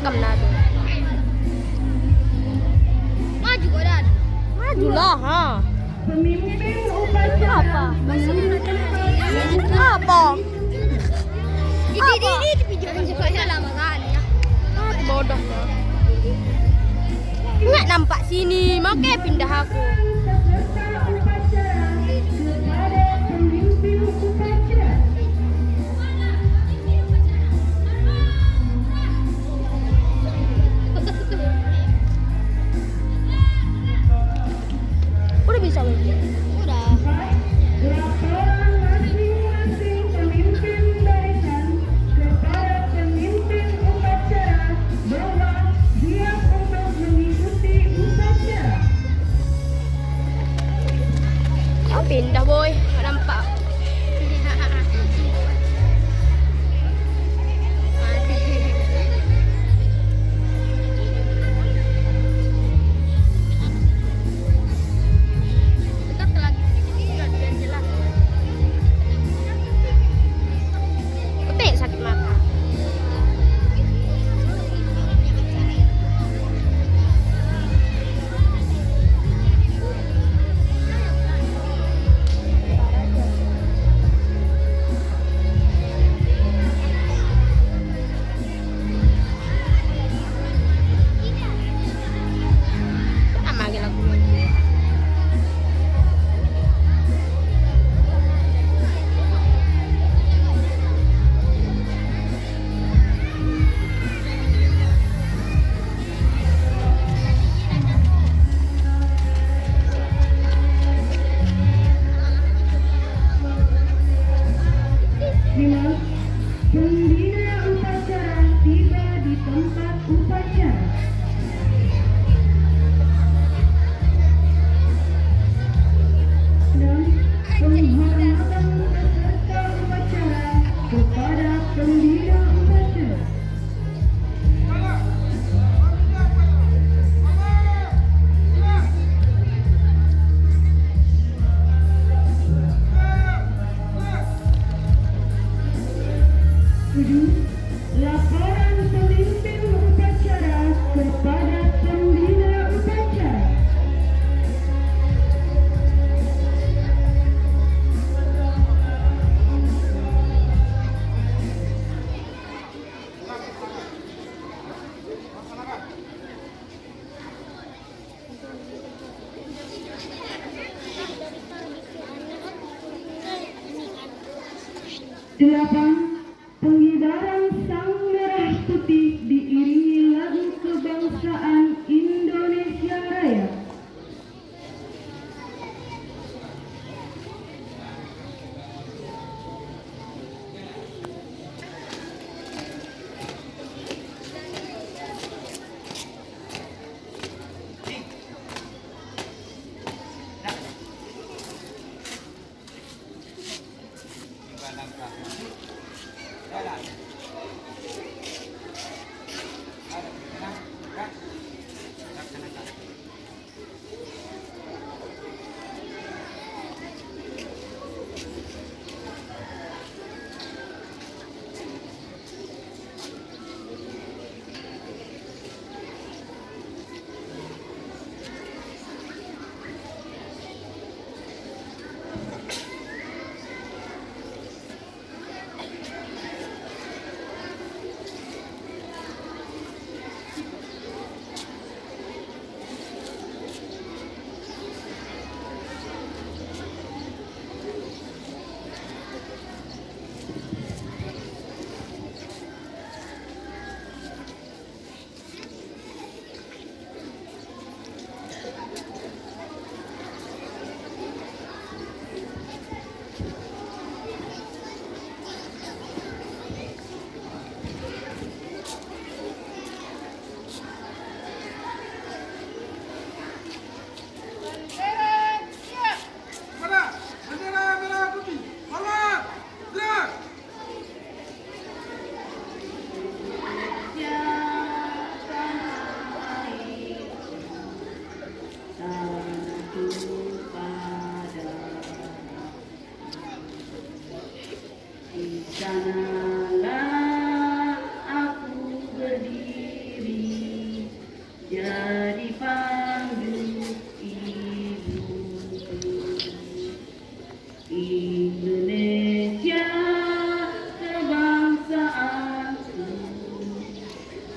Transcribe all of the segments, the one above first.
cakep nado. Maju Godan. Majulah, ha. Pemimpin upacara. Apa? Apa? Ini pijakan juga lama kali ya. Ah, bodohnya. Nggak nampak sini, makanya pindah aku. Peserta upacara kepada pemimpin upacara. Udah bisa belum? Udah. Laporan masing-masing pemimpin barisan kepada pemimpin upacara bahwa siap untuk mengikuti upacara. Oh, pindah boy, nggak nampak. Dekat lagi sedikit biar jelas. Ketik sakit mata. Tak manggil aku. Lima, pembina upacara tiba di tempat upacara. Dan penghormatan peserta upacara kepada pembina upacara. Tujuh, laporan pemimpin upacara kepada pembina upacara. Delapan, penghibaran sang merah putih diiringi lagu kebangsaan Indonesia Raya.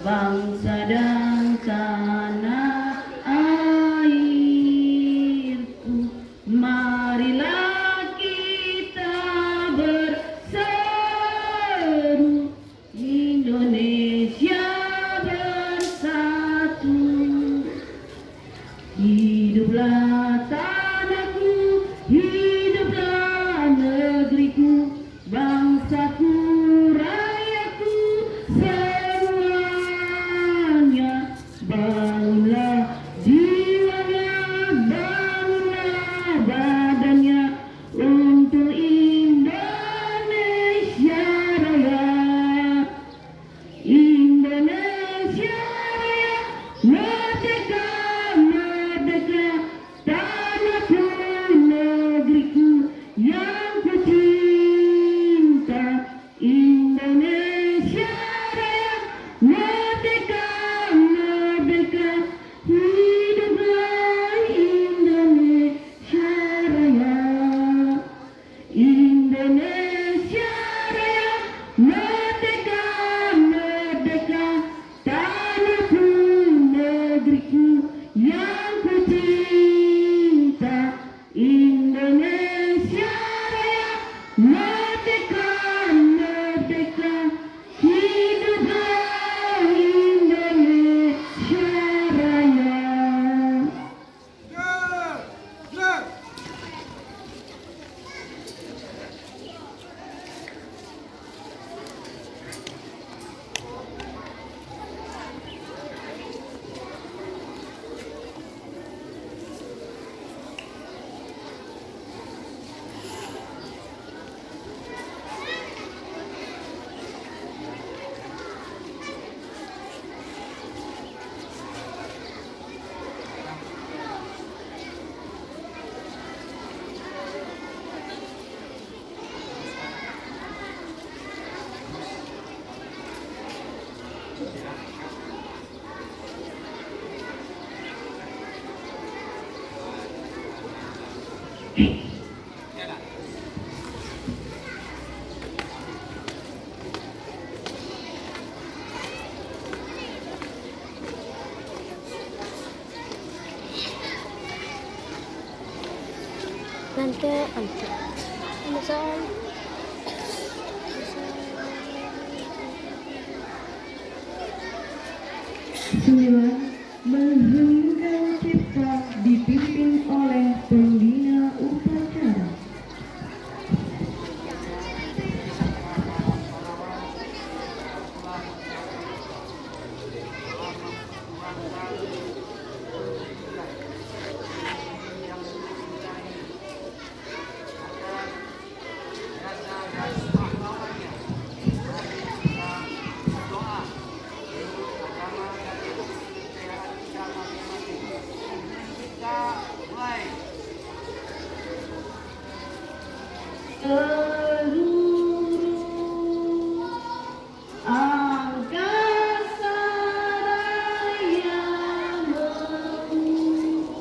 bangsa dan tanah airku. Marilah kita berseru, Indonesia bersatu. Hiduplah tanahku, hiduplah negeriku, bangsaku, rakyatku, semuanya. Bangunlah jiwanya, bangunlah badannya untuk Indonesia Raya. Indonesia Raya, merdeka, merdeka, tanahku, negeriku yang ku cinta. Indonesia Raya, merdeka, merdeka, hiduplah Indonesia Raya. Indonesia Raya, merdeka, merdeka, tanahku, negeriku yang ku cinta. Indonesia Raya, merdeka, merdeka, hiduplah Indonesia Raya. Nanti Amazon. Sembilan, mengheningkan cipta dipimpin oleh pembina upacara. Seluruh angkasa raya memuji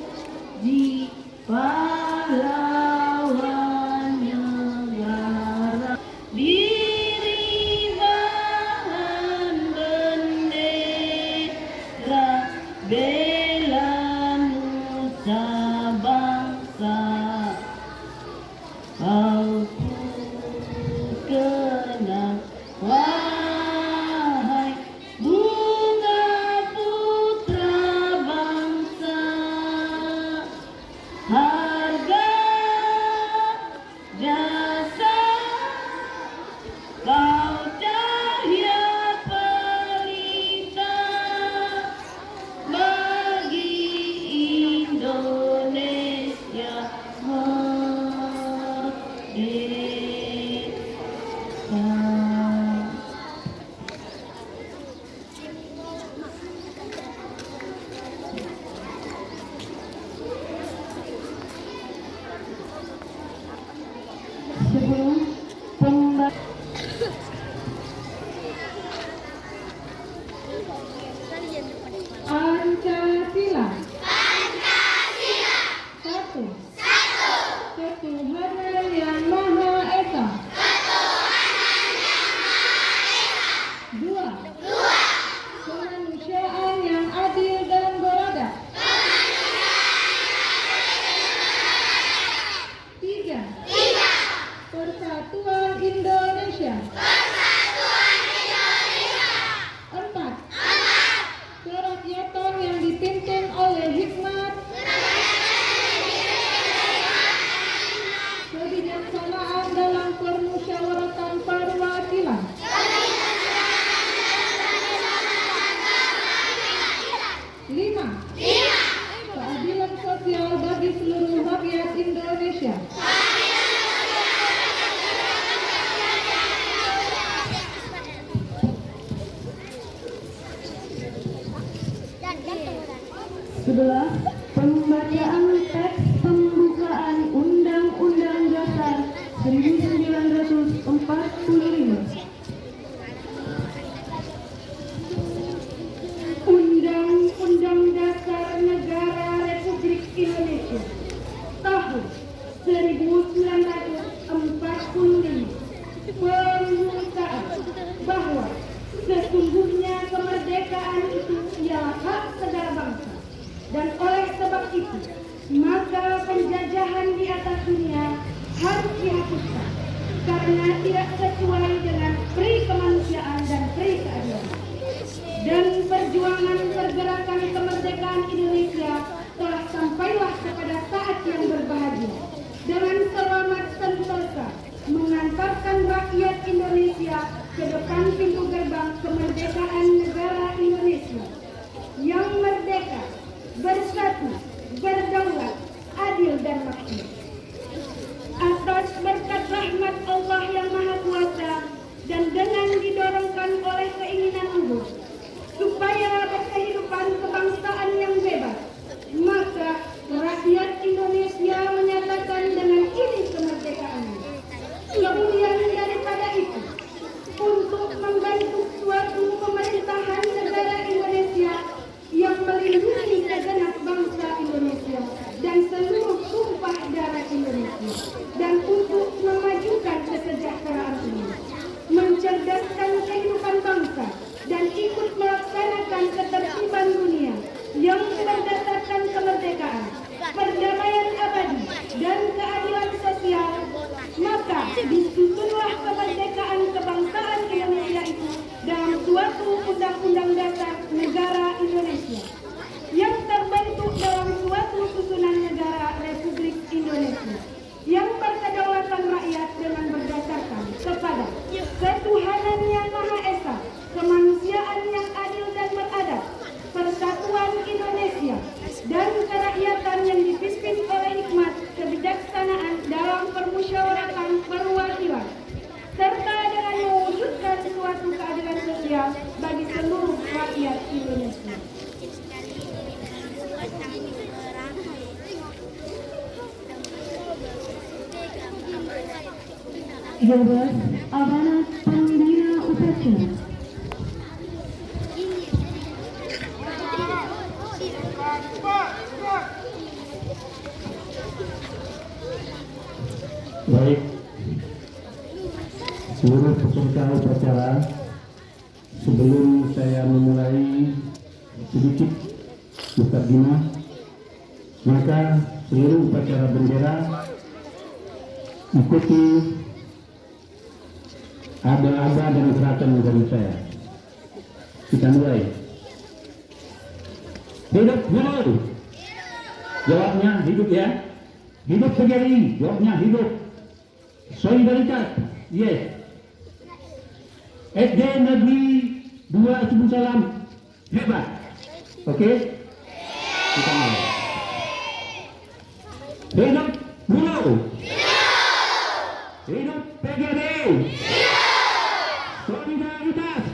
pahlawan negara, diribahan bendera, bela nusa bangsa. Aku kenal, wahai bunga putra bangsa, harga jasa kau cahaya pelita. 11. Pembacaan teks pembukaan Undang-Undang Dasar 1945. Undang-Undang Dasar Negara Republik Indonesia tahun 1945 pembukaan bahwa sesungguhnya kemerdekaan itu ialah hak segala bangsa, dan oleh sebab itu maka penjajahan di atas dunia harus dihapuskan karena tidak sesuai dengan pri kemanusiaan dan pri keadilan. Dan perjuangan pergerakan kemerdekaan Indonesia telah sampailah kepada saat yang berbahagia dengan selamat sentosa mengantarkan rakyat Indonesia ke depan pintu gerbang kemerdekaan negara Indonesia yang merdeka, bersatu, berdaulat, adil dan makmur. Atas berkat rahmat Allah yang Maha Kuasa dan dengan didorongkan oleh keinginan luhur supaya berkehidupan kebangsaan yang bebas, maka rakyat Indonesia menyatakan dengan ini kemerdekaannya. Kemudian daripada itu, untuk membentuk suatu pemerintahan negara Indonesia yang melindungi segenap bangsa Indonesia dan seluruh tumpah darah Indonesia, dan untuk memajukan kesejahteraan ini, mencerdaskan kehidupan bangsa, dan ikut melaksanakan ketertiban dunia yang berdasarkan kemerdekaan, perdamaian abadi, dan keadilan sosial, maka disusunlah kemerdekaan kebangsaan Indonesia itu dalam suatu undang-undang dasar negara Indonesia yang terbentuk dalam suatu susunan negara Republik Indonesia yang berkedaulatan rakyat dengan berdasarkan kepada ketuhanan yang Maha Esa, kemanusiaan yang adil dan beradab, persatuan Indonesia, dan kerakyatan yang dipimpin oleh hikmat kebijaksanaan dalam permusyawaratan perwakilan, serta dengan mewujudkan suatu keadilan sosial bagi seluruh rakyat Indonesia. Amanat Pembina Upacara. Baik, seluruh peserta upacara, sebelum saya memulai sedikit mukadimah, maka seluruh upacara bendera ikuti aba-aba dan gerakan dari saya. Kita mulai. Hidup guru. Jawabnya hidup ya. Hidup PGRI. Jawabnya hidup. Solidaritas. Yes. SD Negeri 2 Subuh Salam hebat. Oke? Kita mulai. Hidup guru. Hidup PGRI. Solidaritas.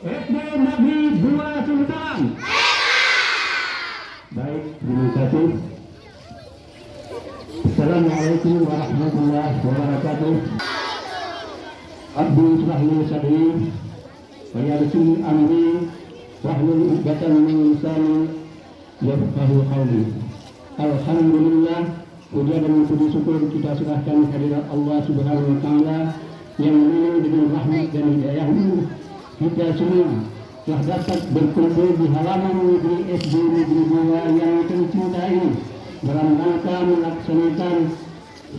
SD Negeri 2 Subuh Salam. Baik, terima kasih. Assalamualaikum warahmatullahi wabarakatuh. Abdi Surahli Sadri wa yassir amri wahlul 'uqdatam min lisani yafqahu qawli. Alhamdulillah, puja dan puji syukur kita serahkan kehadirat Allah Subhanahu wa taala yang mana dengan rahmat dan hidayah-Nya kita semua telah dapat berkumpul di halaman negeri SD Negeri 2 yang tercinta ini dalam rangka melaksanakan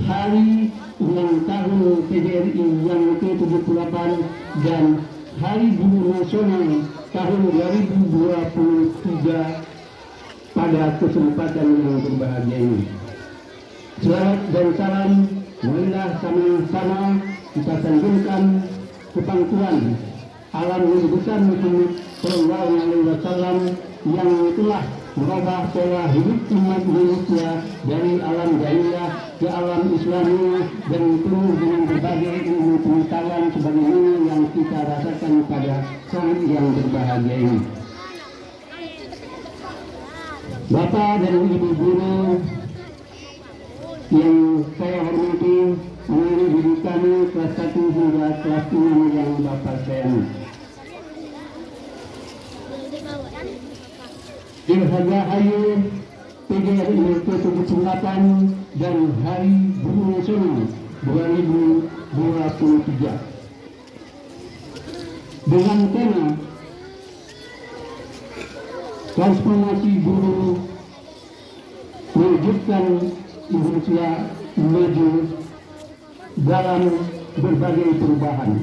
hari ulang tahun PGRI yang ke-78 dan Hari Guru Nasional tahun 2023 pada kesempatan yang berbahagia ini. Selamat dan salam, marilah sama-sama kita sanjungkan kepangkuan alam yang besar Muhammad Sallallahu Alaihi Wasallam yang telah merubah pola hidup umat manusia dari alam jahiliyah ke alam Islamiyah dan penuh dengan berbagai ilmu pengetahuan sebagaimana yang kita rasakan pada saat yang berbahagia ini. Bapak dan Ibu guru yang saya hormati, anak-anak didik kami kelas 1 hingga kelas 6 yang Bapak sayangi. Dirgahayu PGRI ke-78 dan Hari Guru Nasional 2023 dengan tema transformasi guru mewujudkan Indonesia maju dalam berbagai perubahan.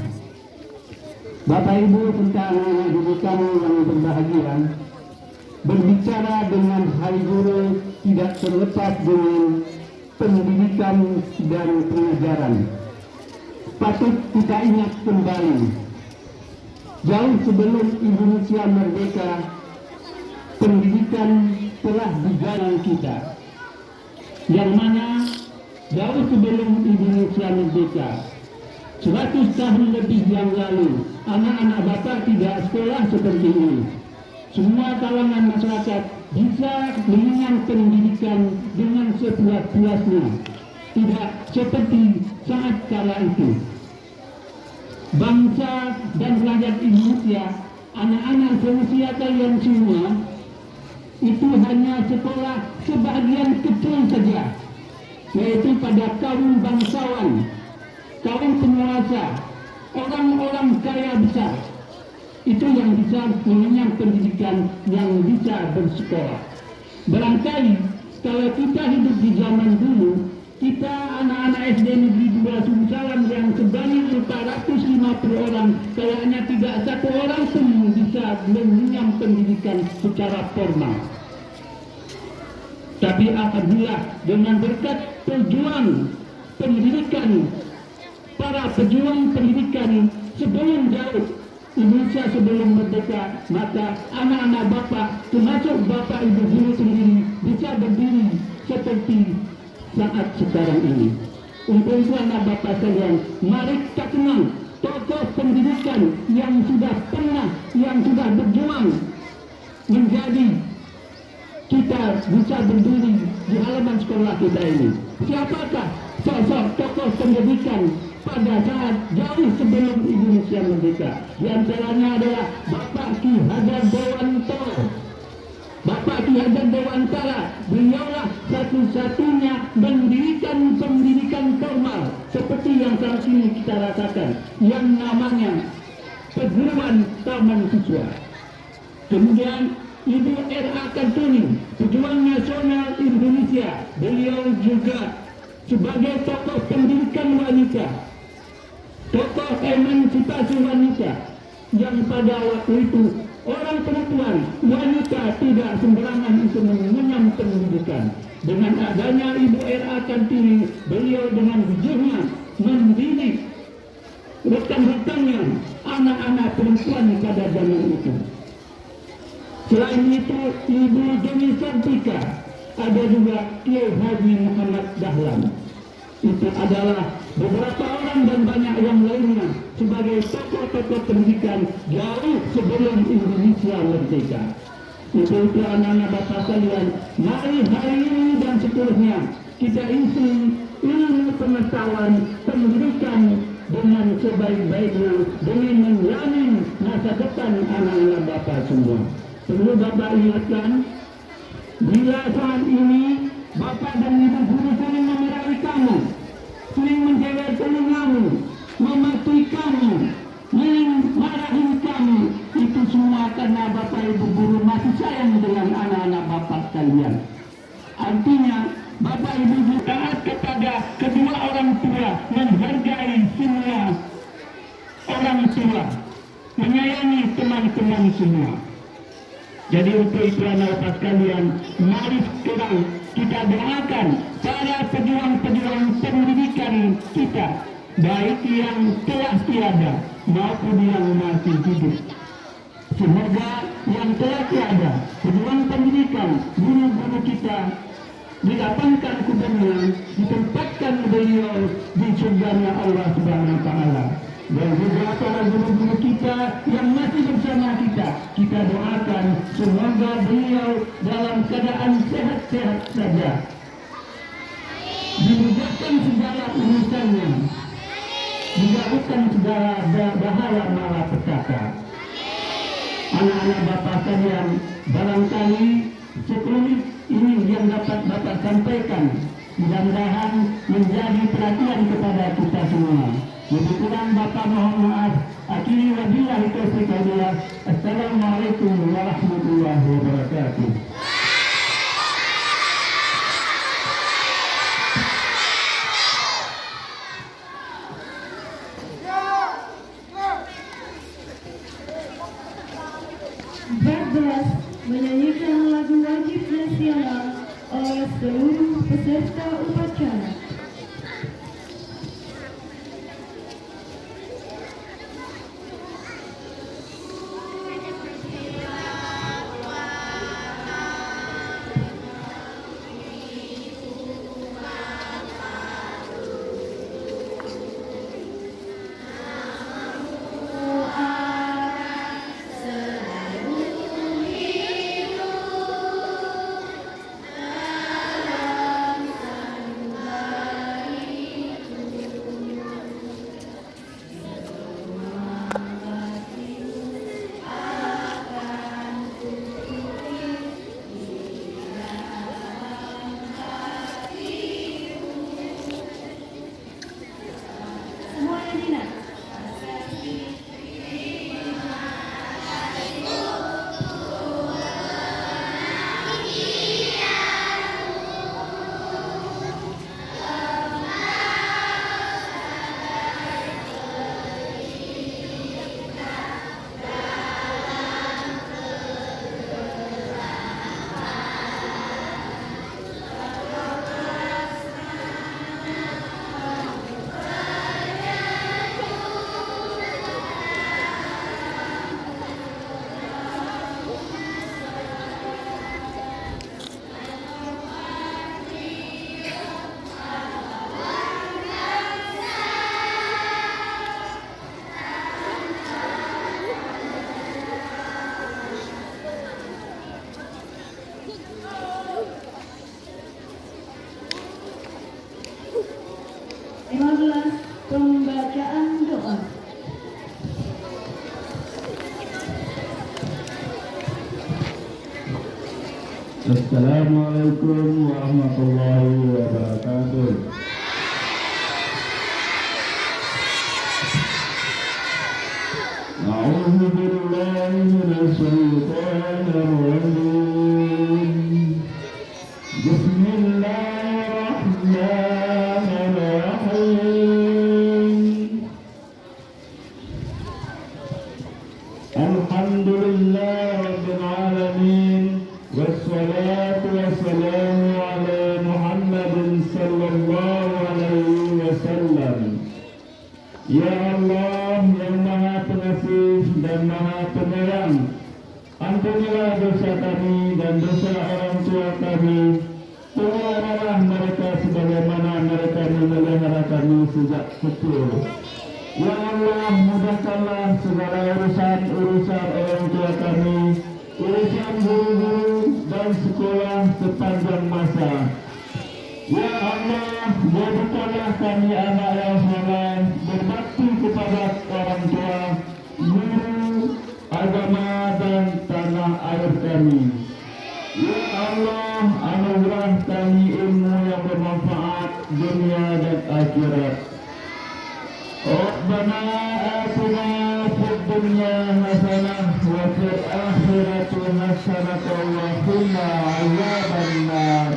Bapak Ibu serta anak-anak didik kami yang berbahagia, berbicara dengan Hari Guru tidak terlepas dengan pendidikan dan pengajaran. Patut kita ingat kembali, jauh sebelum Indonesia merdeka, pendidikan telah dijalan kita. Yang mana jauh sebelum Indonesia merdeka, 100 tahun lebih yang lalu, anak-anak Bapak tidak sekolah seperti ini. Semua kalangan masyarakat bisa mengenyam pendidikan dengan sepuas-puasnya, tidak seperti saat kala itu. Bangsa dan rakyat Indonesia, anak-anak seusia kalian semua, itu hanya sekolah sebagian kecil saja, yaitu pada kaum bangsawan, kaum penguasa, orang-orang kaya besar. Itu yang bisa mengenyam pendidikan, yang bisa bersekolah. Barangkali kalau kita hidup di zaman dulu, kita anak-anak SD Negeri 2 Sumsalam yang sebanyak 450 orang, kayaknya tidak satu orang pun bisa mengenyam pendidikan secara formal. Tapi alhamdulillah dengan berkat pejuang pendidikan, para pejuang pendidikan sebelum jauh Indonesia sebelum merdeka, maka anak-anak Bapak, termasuk Bapak Ibu guru sendiri, bisa berdiri seperti saat sekarang ini. Untuk itu anak Bapak sekalian, mari kita kenal tokoh pendidikan yang sudah pernah, yang sudah berjuang menjadi kita bisa berdiri di halaman sekolah kita ini. Siapakah sosok tokoh pendidikan pada saat jauh sebelum Indonesia merdeka? Di antaranya adalah Bapak Ki Hajar Dewantara. Bapak Ki Hajar Dewantara, beliaulah satu-satunya mendirikan pendidikan formal seperti yang saat ini kita rasakan, yang namanya Perguruan Taman Siswa. Kemudian Ibu R.A. Kartini, pejuang nasional Indonesia, beliau juga sebagai tokoh pendidikan wanita, tokoh emansipasi wanita, yang pada waktu itu orang perempuan, wanita tidak sembarangan untuk mengenyam pendidikan. Dengan adanya Ibu R.A. Kartini, beliau dengan gigihnya mendidik rekan-rekannya, anak-anak perempuan pada zaman itu. Selain itu, Ibu Deni Sartika, ada juga Kiai Haji Muhammad Dahlan. Itu adalah beberapa orang dan banyak yang lainnya sebagai tokoh-tokoh pendidikan jauh sebelum Indonesia merdeka. Itu anak-anak Bapak sekalian, mari hari ini dan seterusnya kita isi ilmu pengetahuan pendidikan dengan sebaik-baiknya, dengan menjamin masa depan anak-anak Bapak semua. Perlu Bapak ingatkan, bila saat ini Bapak dan Ibu guru sering memarahi kamu, sering menjewer telingamu, memaki kamu, marahin kamu, itu semua karena Bapak Ibu guru masih sayang dengan anak-anak Bapak sekalian. Artinya Bapak Ibu guru taat kepada kedua orang tua, menghargai semua orang tua, menyayangi teman-teman semua. Jadi untuk itu anak-anak sekalian, mari sekarang kita doakan para pejuang-pejuang pendidikan kita, baik yang telah tiada maupun yang masih hidup. Semoga yang telah tiada, pejuang pendidikan, guru-guru kita, dilapangkan kuburnya, ditempatkan beliau di surganya Allah Subhanahu wa Ta'ala. Dan juga para guru-guru kita yang masih bersama kita, kita doakan semoga beliau dalam keadaan sehat-sehat saja, dimudahkan segala urusannya, dijauhkan segala bahaya malapetaka. Anak-anak Bapak sekalian, barangkali sekelumit ini yang dapat Bapak sampaikan, mudah-mudahan menjadi perhatian kepada kita semua. Lebih kurang Bapak mohon maaf. Akhiri wabillahi taufiq wal hidayah. Assalamualaikum warahmatullahi wabarakatuh. Bablas menyanyikan lagu wajib nasional oleh seluruh peserta upacara. Pembacaan doa. Assalamualaikum warahmatullahi wabarakatuh. A'udzu billahi minasy syaithanir rajim. Bismillahirrahmanirrahim. Alhamdulillah rabbil alamin. Wassalatu wassalamu ala Muhammadin sallallahu alaihi wasallam. Ya Allah yang Maha Pengasih dan Maha Penyayang, ampunilah dosa kami dan dosa orang tua kami. Peliharalah mereka sebagaimana mereka memelihara kami sejak kecil. Ya Allah, mudahkanlah segala urusan orang tua kami, urusan guru-guru dan sekolah sepanjang masa. Ya Allah, jadikanlah kami anak yang soleh, berbakti kepada orang tua, guru, agama dan tanah air kami. Ya Allah, anugerah kami ilmu yang bermanfaat dunia dan akhirat. Rabbana atina fid dunya hasanah wa fil akhirati hasanah wa qina adzabannar.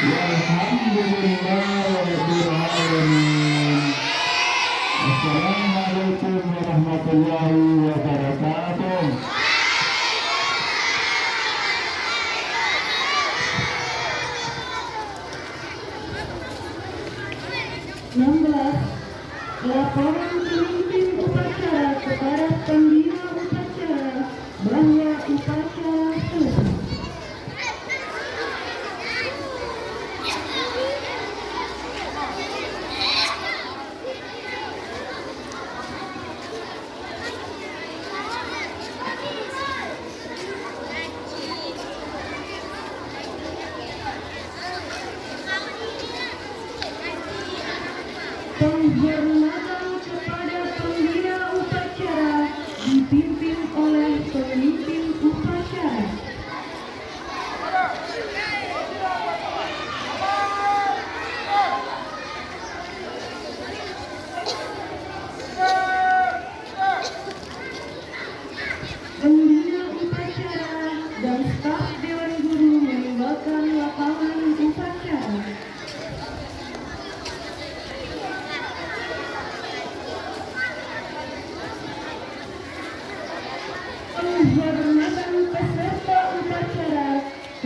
Walhamdulillahirabbil alamin. Assalamualaikum warahmatullahi wabarakatuh. 16. Laporan pemimpin upacara kepada pembina upacara bahwa upacara selesai.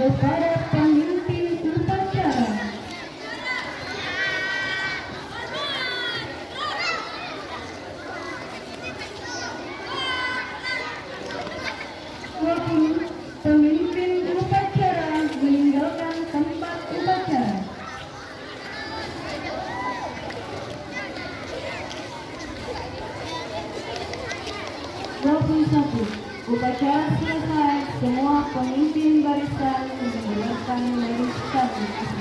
kepada pemimpin upacara. Pemimpin upacara meninggalkan tempat upacara. Satu. Upacara selesai, semua pemimpin barisan meninggalkan baris satu.